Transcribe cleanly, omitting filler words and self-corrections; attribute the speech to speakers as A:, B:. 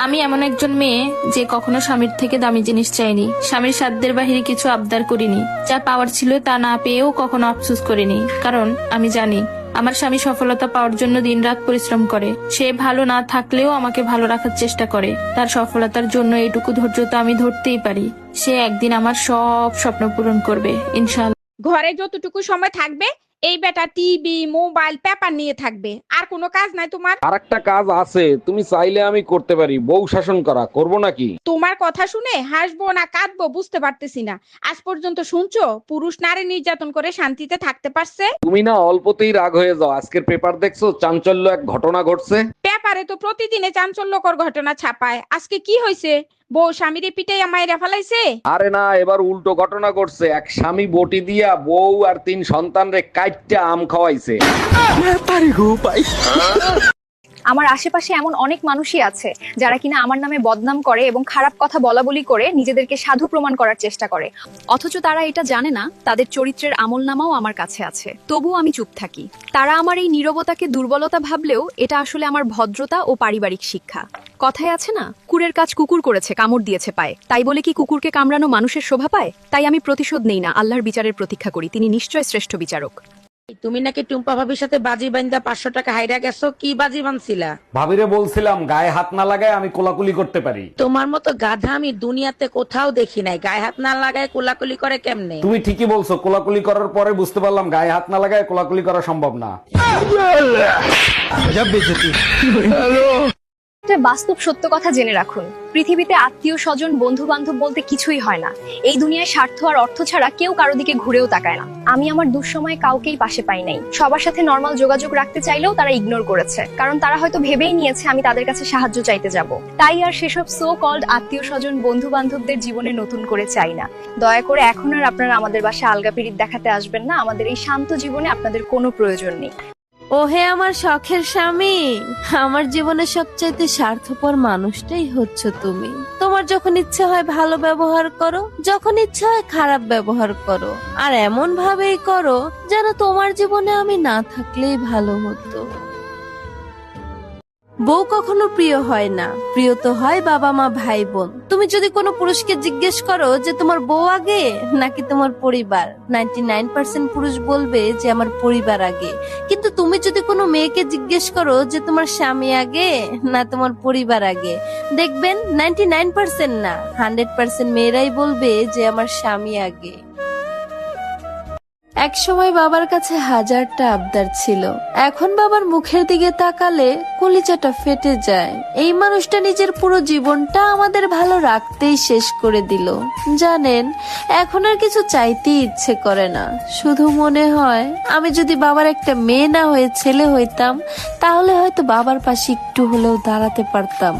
A: আমি এমন একজন মেয়ে যে কখনো স্বামীর থেকে দামি জিনিস চাইনি, স্বামীর সাধ্যের বাহিরে কিছু আবদার করিনি, যা পাওয়ার ছিল তা না পেয়েও কখনো আফসোস করিনি। কারণ আমি জানি আমার স্বামী সফলতা পাওয়ার জন্য দিনরাত পরিশ্রম করে। সে ভালো না থাকলেও আমাকে ভালো রাখার চেষ্টা করে। তার সফলতার জন্য এইটুকু ধৈর্য তো আমি ধরতেই পারি। সে একদিন আমার সব স্বপ্ন পূরণ করবে ইনশাআল্লাহ।
B: ঘরে যতটুকু সময় থাকবে এই বেটা টিভি মোবাইল পেপার নিয়ে থাকবে, আর কোনো কাজ নাই তোমার?
C: আর একটা কাজ আছে, তুমি চাইলে আমি করতে পারি। বউ শাসন করা করব নাকি?
B: তোমার কথা শুনে হাসবো না কাঁদবো বুঝতে পারতেছি না। আজ পর্যন্ত শুনছো পুরুষ নারী নির্যাতন করে শান্তিতে থাকতে পারছে?
C: তুমি না অল্পতেই রাগ হয়ে যাও। আজকের পেপার দেখছো, চাঞ্চল্য এক ঘটনা ঘটছে।
B: পেপারে তো প্রতিদিনে চাঞ্চল্যকর ঘটনা ছাপায়, আজকে কি হয়েছে? বউ স্বামীরে পিটাইয়া মাইরা ফেলাইছে?
C: আরে না, এবার উল্টো ঘটনা ঘটছে। এক স্বামী বটি দিয়া বউ আর 3 সন্তানরে কাইট্টা আম খাওয়াইছে।
D: আমার আশেপাশে এমন অনেক মানুষই আছে যারা কিনা আমার নামে বদনাম করে এবং খারাপ কথা বলাবলি করে নিজেদেরকে সাধু প্রমাণ করার চেষ্টা করে, অথচ তারা এটা জানে না তাদের চরিত্রের আমলনামাও আমার কাছে আছে। তবুও আমি চুপ থাকি। তারা আমার এই নীরবতাকে দুর্বলতা ভাবলেও এটা আসলে আমার ভদ্রতা ও পারিবারিক শিক্ষা। কথায় আছে না, কুকুরের কাজ কুকুর করেছে, কামড় দিয়েছে পায়ে। তাই বলে কি কুকুরকে কামড়ানো মানুষের শোভা পায়? তাই আমি প্রতিশোধ নেই না, আল্লাহর বিচারের প্রতীক্ষা করি। তিনি নিশ্চয় শ্রেষ্ঠ বিচারক।
B: তুমি নাকি টুম্পা ভাবির সাথে বাজি বান্ধা 500 টাকা হাইরা গেছো, কি বাজি বানছিলা?
C: ভাবিরে বলছিলাম গায়ে হাত না লাগায় আমি কোলাকুলি করতে পারি।
B: তোমার মতো গাধা আমি দুনিয়াতে কোথাও দেখি নাই। গায়ে হাত না লাগায় কোলাকুলি করে কেমনে?
C: তুমি ঠিকই বলছো, কোলাকুলি করার পরে বুঝতে পারলাম গায়ে হাত না লাগায় কোলাকুলি করা সম্ভব না।
D: একটা বাস্তব সত্য কথা জেনে রাখুন, পৃথিবীতে আত্মীয় স্বজন বন্ধু বান্ধব বলতে কিছুই হয় না। এই দুনিয়ায় স্বার্থ আর অর্থ ছাড়া কেউ কারো দিকে ঘুরেও তাকায় না। আমি আমার দুঃসময়ে কাউকেই পাশে পাই নাই। সবার সাথে নর্মাল যোগাযোগ রাখতে চাইলেও তারা ইগনোর করেছে, কারণ তারা হয়তো ভেবেই নিয়েছে আমি তাদের কাছে সাহায্য চাইতে যাব। তাই আর সেসব সো কল্ড আত্মীয় স্বজন বন্ধু বান্ধবদের জীবনে নতুন করে চাই না। দয়া করে এখন আর আপনারা আমাদের বাসায় আলগা পিরিত দেখাতে আসবেন না। আমাদের এই শান্ত জীবনে আপনাদের কোনো প্রয়োজন নেই।
E: ওহে আমার শখের স্বামী, আমার জীবনের সবচাইতে স্বার্থপর মানুষটাই হচ্ছ তুমি। তোমার যখন ইচ্ছে হয় ভালো ব্যবহার করো, যখন ইচ্ছে হয় খারাপ ব্যবহার করো, আর এমন ভাবেই করো যেন তোমার জীবনে আমি না থাকলেই ভালো হতো। বউ কখনো প্রিয় হয় না, প্রিয় তো হয় বাবা মা ভাই বোন। তুমি যদি কোনো পুরুষকে জিজ্ঞেস করো যে তোমার বউ আগে নাকি তোমার পরিবার, 99% পুরুষ বলবে যে আমার পরিবার আগে। কিন্তু তুমি যদি কোনো মেয়েকে জিজ্ঞেস করো যে তোমার স্বামী আগে না তোমার পরিবার আগে, দেখবেন 99% না 100% মেয়েরাই বলবে যে আমার স্বামী আগে। এক সময় বাবার কাছে হাজারটা আবদার ছিল, এখন বাবার মুখের দিকে তাকালে কলিজাটা ফেটে যায়। এই মানুষটা নিজের পুরো জীবনটা আমাদের ভালো রাখতেই শেষ করে দিল। জানেন, এখন আর কিছু চাইতেই ইচ্ছে করে না। শুধু মনে হয় আমি যদি বাবার একটা মেয়ে না হয়ে ছেলে হইতাম, তাহলে হয়তো বাবার পাশে একটু হলেও দাঁড়াতে পারতাম।